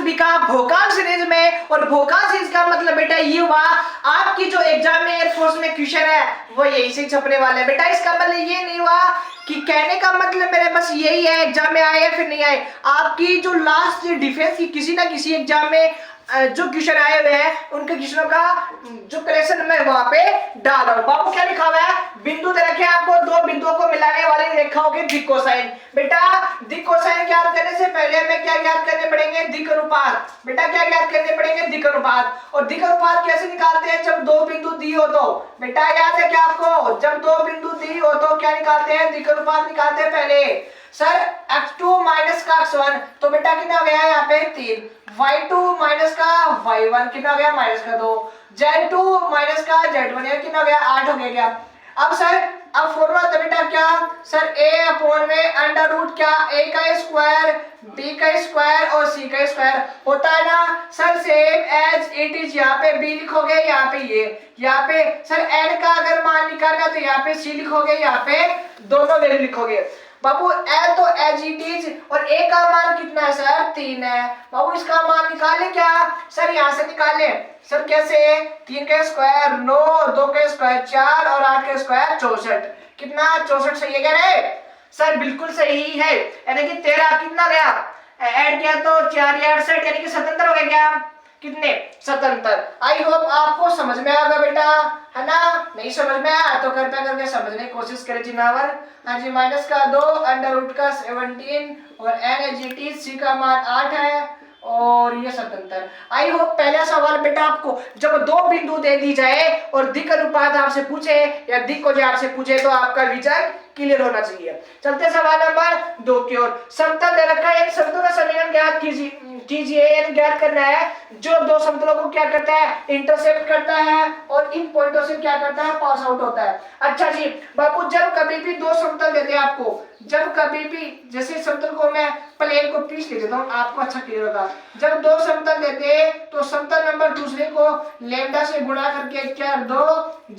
सभी का भोकाल सीरीज में। और भोकाल सीरीज का मतलब बेटा ये हुआ आपकी जो एग्जाम में एयरफोर्स में क्वेश्चन है वो यही से छपने वाले हैं बेटा। इसका मतलब ये नहीं हुआ कि कहने का मतलब मेरे बस यही है एग्जाम में आए या फिर नहीं आए। आपकी जो लास्ट डिफेंस की किसी ना किसी एग्जाम में जो क्वेश्चन आए हुए हैं उनके क्वेश्चनों का जो कलेक्शन मैं वहां पे डाल रहा हूँ। बाबू क्या लिखा हुआ है, बिंदु दे रखे आपको, दो बिंदुओं को मिलाने वाली रेखा होगी दिक् कोसाइन। बेटा दिक् कोसाइन ज्ञात करने से पहले हमें क्या ज्ञात करने पड़ेंगे, दिक् अनुपात। बेटा क्या ज्ञात करने पड़ेंगे, दिक् अनुपात। और दिक् अनुपात कैसे निकालते हैं, जब दो बिंदु दी हो तो। बेटा याद है क्या आपको, जब दो बिंदु दी हो तो क्या निकालते हैं, दिक् अनुपात निकालते हैं पहले। सर x2 माइनस का x1 तो बेटा कितना हो गया यहाँ पे 3, y2 माइनस का y1 कितना हो गया -2, z2 माइनस का z1 कितना हो गया 8 हो गया क्या। अब सर अब फॉर्मूला तो बेटा क्या सर a अपॉन में अंडर रूट क्या a का स्क्वायर b का स्क्वायर और c का स्क्वायर होता है ना sir, same as it is. यहाँ पे b लिखोगे, यहाँ पे ये, यहाँ पे सर n का अगर मान निकालना तो यहाँ पे c लिखोगे, यहाँ पे दोनों वैल्यू लिखोगे। बाबू L तो एज इट इज और A का मान कितना है सर 3 है। बाबू इसका मान निकाले क्या सर, यहाँ से निकाले सर कैसे, 3 का स्क्वायर 9, 2 का स्क्वायर 4 और 8 का स्क्वायर 64, कितना 64 सही है क्या रे सर, बिल्कुल सही है। यानी कि 13 कितना गया ऐड किया तो 4 या 68 यानी कि 77 हो गया क्या, कितने 77। आई होप आपको समझ में आएगा बेटा, है ना। नहीं समझ में आया तो कृपया करके समझने की कोशिश करें जिनावर। हाँ जी, माइनस का 2 अंडर रूट का 17 और n सी का मान 8 है और ये 77। आई होप पहला सवाल बेटा आपको जब दो बिंदु दे दी जाए और दिक् अनुपात आपसे पूछे या दिक् को आपसे पूछे तो आपका विजन क्लियर होना चाहिए। चलते सवाल नंबर 2 की ओर। समतल दे रखा है, इन समतलों का समीकरण ज्ञात कीजिए। ज्ञात करना है जो दो समतलों को क्या करता है, इंटरसेक्ट करता है और इन पॉइंटों से क्या करता है, पास आउट होता है। अच्छा जी बापू, जब कभी भी दो समतल देते हैं आपको, जब कभी भी जैसे समतल को मैं प्लेन को पीस ले देता हूँ आपको अच्छा क्लियर होगा। जब दो समतल देते हैं तो समतल नंबर दूसरे को लेमडा से गुणा करके क्या दो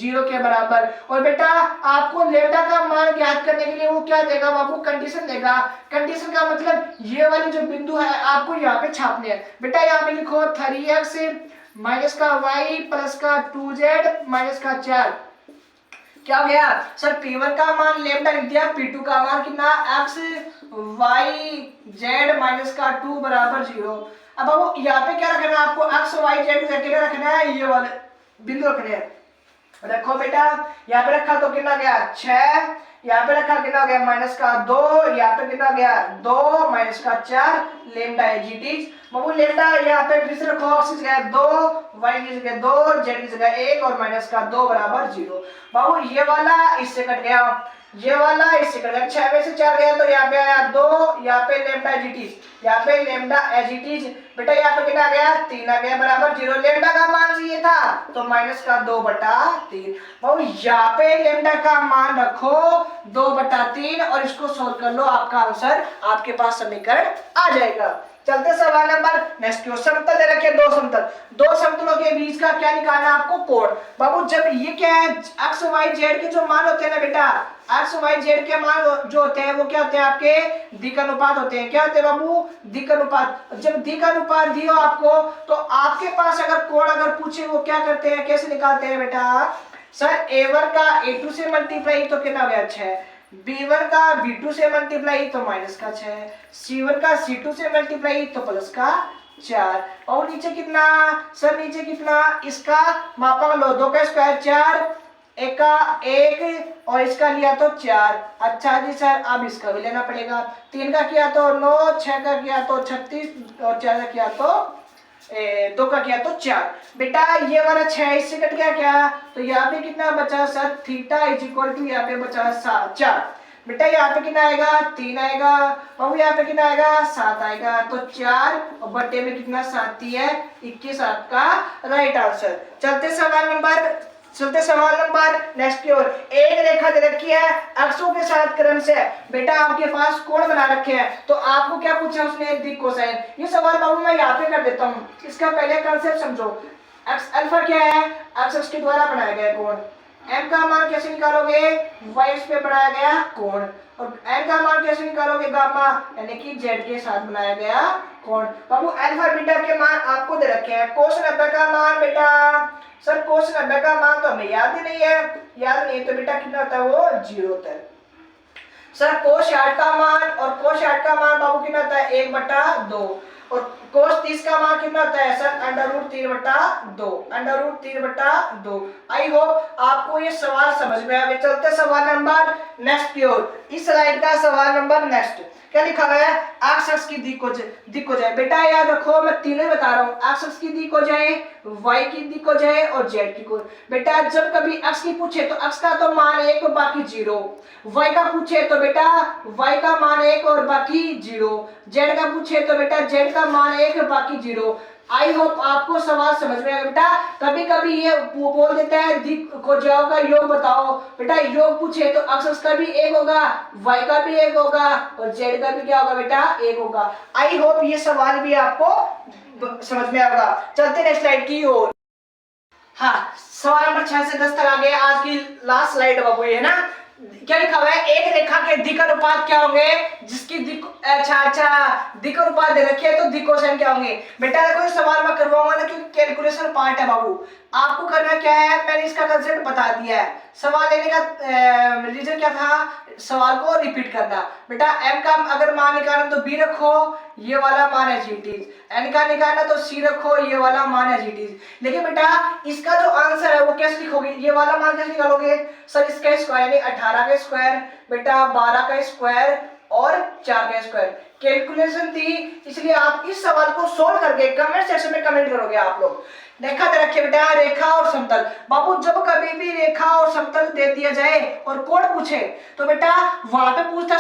0 के बराबर। और बेटा आपको लेमडा का मान ज्ञात करने के लिए वो क्या देगा बाबू, कंडीशन देगा। कंडीशन का मतलब ये वाले जो बिंदु है आपको यहाँ पे छापने हैं। बेटा यहाँ पे लिखो 3x माइनस का y प्लस का 2z माइनस का 4 क्या हो गया सर, P1 का मान लेमडा लिख दिया, P2 का मान कितना x y z माइनस का 2 बराबर 0। अब बाबू यहाँ पे क्या रखना है आपको, x y z अकेले रखना है, ये वाले बिंदु रखने हैं। रखो बेटा, यहाँ पे रखा तो कितना गया 6, यहाँ पे रखा कितना गया माइनस का 2, यहाँ पे कितना गया 2 माइनस का 4, लेमडा है जी टीज। बाबू लेमडा यहाँ पे फिर से रखो, x की जगह 2, y की जगह 2, z की जगह 1 और माइनस का 2 बराबर 0। बाबू ये वाला इससे कट गया, ये वाला इससे कट गया, 6 में से 4 गया तो यहाँ पे आया 2, यहाँ पे लेमडा एज इट इज, यहाँ पे लेमडा एज इट इज। बेटा यहाँ पे कितना आ गया 3 आ गया बराबर 0। लेमडा का मान ये था तो माइनस का 2/3। बाबू यहाँ पे लेमडा का मान रखो 2/3 और इसको सोल्व कर लो, आपका आंसर आपके पास समीकरण आ जाएगा। चलते सवाल नंबर नेक्स्ट की ओर। समतल दे रखे दो समतल, दो समतलों के बीच का क्या निकालना है आपको, कोण। बाबू जब ये क्या है एक्स वाई जेड के जो मान होते हैं ना बेटा, एक्स वाई जेड के मान जो होते हैं वो क्या होते हैं आपके दिक् अनुपात होते हैं। क्या होते हैं बाबू, दिक् अनुपात। जब दिक् अनुपात दियो आपको तो आपके पास अगर कोण अगर पूछे वो क्या करते हैं, कैसे निकालते हैं बेटा, सर a1 का a2 से मल्टीप्लाई तो कितना हो गया 6, b1 का b2 से मल्टीप्लाई तो माइनस का 6, c1 का c2 से मल्टीप्लाई तो प्लस का 4 और नीचे कितना सर, नीचे कितना इसका मापा लो, 2 का स्क्वायर 4, एक का 1 और इसका लिया तो 4। अच्छा जी सर अब इसका भी लेना पड़ेगा, 3 का किया तो 9, 6 का किया तो 36 और 4 का किया तो 2 का किया तो 4। बेटा ये वाला 6 इससे कट गया क्या, तो यहाँ पे कितना बचा sir, theta is equal to यहाँ पे बचा 4। बेटा यहाँ पे कितना आएगा 3 आएगा और यहाँ पे कितना आएगा 7 आएगा, तो 4 और बट्टे में कितना 7 है 21 आपका राइट आंसर। चलते सवाल नंबर नेक्स्ट की ओर। एक रेखा दे रखी है अक्षों के साथ क्रम से, बेटा आपके पास कोण बना रखे हैं तो आपको क्या पूछा उसने, दिक् कोसाइन। ये सवाल बाबू मैं यहाँ पे कर देता हूँ, इसका पहले कंसेप्ट समझो। एक्स अल्फा क्या है, एक्स के द्वारा बनाया गया कोण, m का मान कैसे निकालोगे, y एक्स पे बनाया गया कोण, और n का मान कैसे निकालोगे, गामा यानी कि z के साथ बनाया गया कोण। बाबू अल्फा बीटा के मान आपको दे रखे हैं। कोस 90 का मान बेटा, सर कोस 90 का मान तो हमें याद ही नहीं है, याद नहीं है तो बेटा कितना होता है, वो 0 होता है। सर कोस 60 का मान और कोस 60 का मान बाबू कितना होता है, 1/2, और कोस 30 का मान कितना होता है सर, √3/2, √3/2। आई होप आपको ये सवाल समझ में आ गया। चलते सवाल नंबर नेक्स्ट की ओर। इस स्लाइड का सवाल नंबर नेक्स्ट क्या लिखा गया है, एक्स अक्ष की दिक हो जाए। बेटा याद रखो मैं तीनों बता रहा हूँ, एक्स अक्ष की दिक हो जाए, वाई की दिक हो जाए और जेड की को। बेटा जब कभी एक्स की पूछे तो एक्स का तो मान 1 और बाकी 0, वाई का पूछे तो बेटा वाई का मान 1 और बाकी 0, जेड का पूछे तो बेटा जेड का मान 1 और बाकी 0। आई होप आपको सवाल समझ में आएगा। बेटा कभी कभी ये बोल देता है दिक को जाओ का योग बताओ, बेटा योग पूछे तो अक्ष का भी 1 होगा, वाई का भी 1 होगा और जेड का भी क्या होगा बेटा 1 होगा। आई होप ये सवाल भी आपको समझ में आएगा। चलते नेक्स्ट स्लाइड की ओर। हाँ सवाल नंबर 6 से 10 तक आ गए। आज की लास्ट स्लाइड बाबू है ना, क्या लिखा हुआ है, एक रेखा के दिक अनुपात क्या होंगे, जिसकी दिक दिक अनुपात दे रखी है तो दिक कोसाइन क्या होंगे। बेटा देखो सवाल मैं करवाऊंगा ना क्योंकि कैलकुलेशन पार्ट है बाबू, आपको करना क्या है, मैंने इसका कंसेप्ट बता दिया है। सवाल लेने का रीजन क्या था, सवाल को रिपीट करना। बेटा m का अगर मान निकालना तो b रखो, ये वाला मान है जीटीज, n का निकालना तो c रखो, ये वाला मान है जीटीज। लेकिन बेटा इसका जो आंसर है वो कैसे लिखोगे, ये वाला मान कैसे निकालोगे, सर इसका स्क्वायर यानी 18 का स्क्वायर, बेटा 12 का स्क्वायर और 4 का स्क्वायर। कैलकुलेशन थी इसलिए आप इस सवाल को सोल्व करके कमेंट सेक्शन में कमेंट करोगे आप लोग। रेखा दे रखे बेटा, रेखा और समतल। बाबू जब कभी भी रेखा और समतल दे दिया जाए और कोण पूछे तो बेटा वहां पे पूछता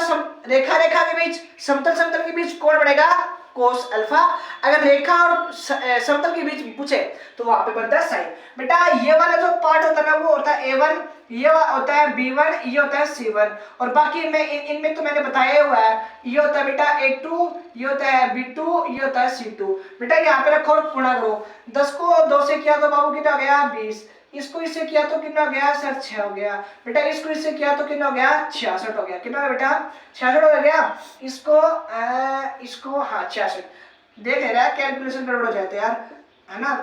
रेखा रेखा के बीच, समतल समतल के बीच कोण बनेगा कोस अल्फा। अगर रेखा और समतल के बीच पूछे तो वहां पे बनता है साइन। बेटा ये वाला जो पार्ट होता है ना वो होता है A1, ये होता है B1, ये होता है C1, और बाकी में इनमें तो मैंने बताया हुआ है, ये होता है बेटा A2, ये होता है B2, ये होता है C2। बेटा यहाँ पे रखो और गुणा करो, 10 को 2 से किया तो बाबू कितना हो गया 20, इसको इससे किया तो कितना हो गया सर 6 हो गया। बेटा इसको इससे किया तो कितना हो गया 66 हो गया। कितना हो गया बेटा 66 हो गया। इसको हाँ 66 देख ले रहा है, कैलकुलेशन गड़बड़ हो जाते यार है ना।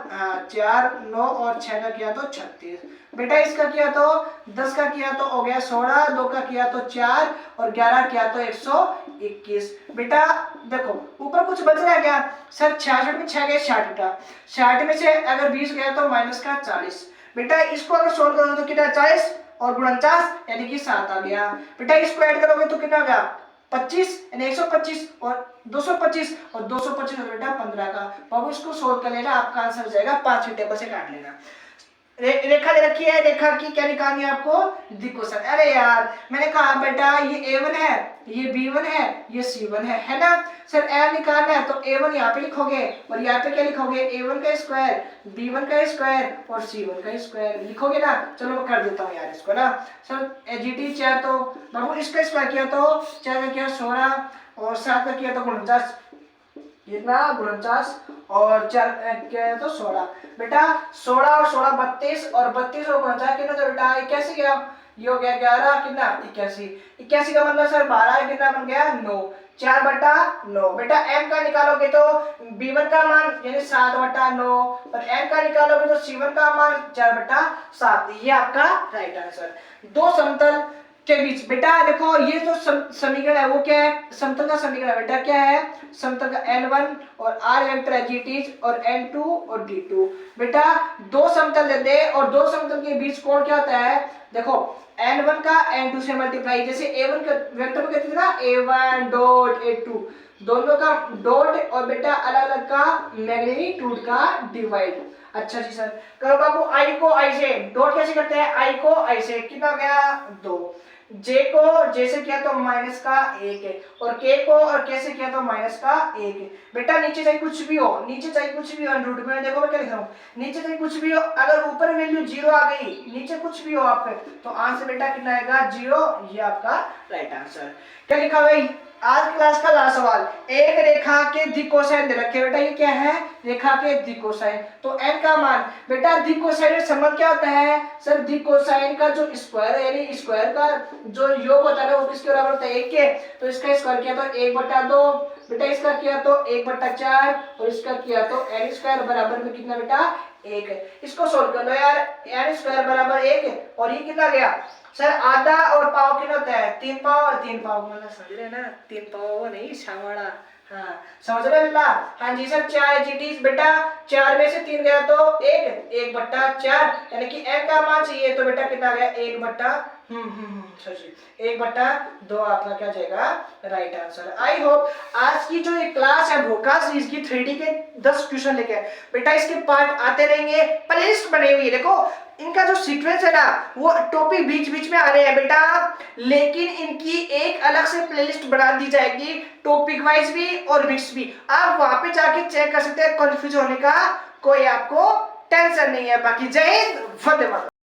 4 9 और 6 का किया तो 36। बेटा इसका किया तो 10 का किया तो हो गया 16, 2 का किया तो 4 और 11 किया तो 121। बेटा देखो ऊपर कुछ बच रहा है क्या सर, 66 में 6 गए 60 बेटा, 60 में से अगर 20 गया तो माइनस का 40। बेटा इसको अगर सोल्व करोगे तो कितना 40 और 49 यानी कि 7 आ गया। बेटा इसको ऐड करोगे तो कितना आ गया 25 यानी 125 और 225 और 225 हो बेटा 15 का। बाबू इसको सोल्व कर लेना, आपका आंसर हो जाएगा 5 टेबल से काट लेना। रेखा दे रखी है, रेखा की क्या निकालनी है आपको दिक कोसाइन। अरे यार मैंने कहा बेटा ये A1 है, ये B1 है, ये C1 है ना सर। n निकालना है तो A1 यहाँ पे लिखोगे और यहाँ पे क्या लिखोगे A1 का स्क्वायर, B1 का स्क्वायर और C1 का स्क्वायर लिखोगे ना। चलो मैं कर देता हूँ यार इसको ना सर। GT 4 तो बाबू इसका स्क्वायर किया तो 4 का किया 16 और 7 का किया तो 49, कितना 49 और 4 क्या तो 16। बेटा 16 और 16 32 और 32 और 49 कितना था बेटा 81 गया। ये हो गया 11 कितना 81, 81 का मतलब सर 12 कितना बन गया 9, 4/9। बेटा m का निकालोगे तो B1 का मान यानी 7/9 और n का निकालोगे तो C1 का मान 4/7। ये आपका राइट आंसर। दो समतल के बीच बेटा देखो ये जो समीकरण है वो क्या है, समतल का समीकरण है बेटा। क्या है समतल का N1 और R वेक्टर है जीटीज और N2 और D2। बेटा दो समतल देते हैं और दो समतल के बीच कोण क्या होता है, देखो N1 का N2 से मल्टीप्लाई, जैसे A1 का वेक्टर में कहते थे ना A1 डॉट A2, दोनों का डॉट और बेटा अलग अलग का मैग्नीट्यूड का डिवाइड। अच्छा जी सर करो बाबू आई को आई से डॉट कैसे करते हैं, आई को आई से कितना हो गया 2, जे को जे से किया तो माइनस का 1 है और के को और के से किया तो माइनस का 1 है। बेटा नीचे चाहे कुछ भी हो, नीचे चाहे कुछ भी हो रूट में देखो मैं क्या लिख रहा हूँ, नीचे चाहे कुछ भी हो, अगर ऊपर वैल्यू 0 आ गई नीचे कुछ भी हो आपके तो आंसर बेटा कितना आएगा 0। ये आपका राइट आंसर। क्या लिखा हुआ है आज क्लास का लास्ट सवाल, एक रेखा के दिक्कोसाइन दे रखे बेटा, ये क्या है, रेखा के दिक्कोसाइन। तो n का मान बेटा, दिक्कोसाइन में संबंध क्या होता है सर, दिक्कोसाइन का जो स्क्वायर है यानी स्क्वायर का जो योग होता है ना वो किसके बराबर होता है, 1 के। तो इसका स्क्वायर किया तो 1/2 बेटा, इसका किया तो 1/4 और इसका किया तो n स्क्वायर बराबर में कितना बेटा, 1 है। इसको सोल्व कर लो यार, n स्क्वायर बराबर 1 है और ये कितना गया सर, आधा और पाव कितना होता है, 3 पाव और 3 पाव, मतलब समझ रहे ना, 3 पाव वो नहीं छावाड़ा, हाँ समझ रहे बेटा। हाँ जी सर, 4 GTs बेटा, 4 में से 3 गया तो 1/4 यानी कि n का मान चाहिए तो बेटा कितना गया, 1/2 आपका क्या जाएगा राइट आंसर। आई होप आज की जो ये क्लास है भोका सीरीज की 3D के 10 क्वेश्चन लेके बेटा, इसके पार्ट आते रहेंगे, प्लेलिस्ट बनी हुई है देखो, इनका जो सीक्वेंस है ना वो टॉपिक बीच बीच में आ रहे हैं बेटा, लेकिन इनकी एक अलग से प्लेलिस्ट बना दी जाएगी, टॉपिक वाइज भी और मिक्स भी। आप वहां पे जाके चेक कर सकते हैं, कंफ्यूज होने का कोई आपको टेंशन नहीं है। बाकी जय हिंद, वंदे मातरम।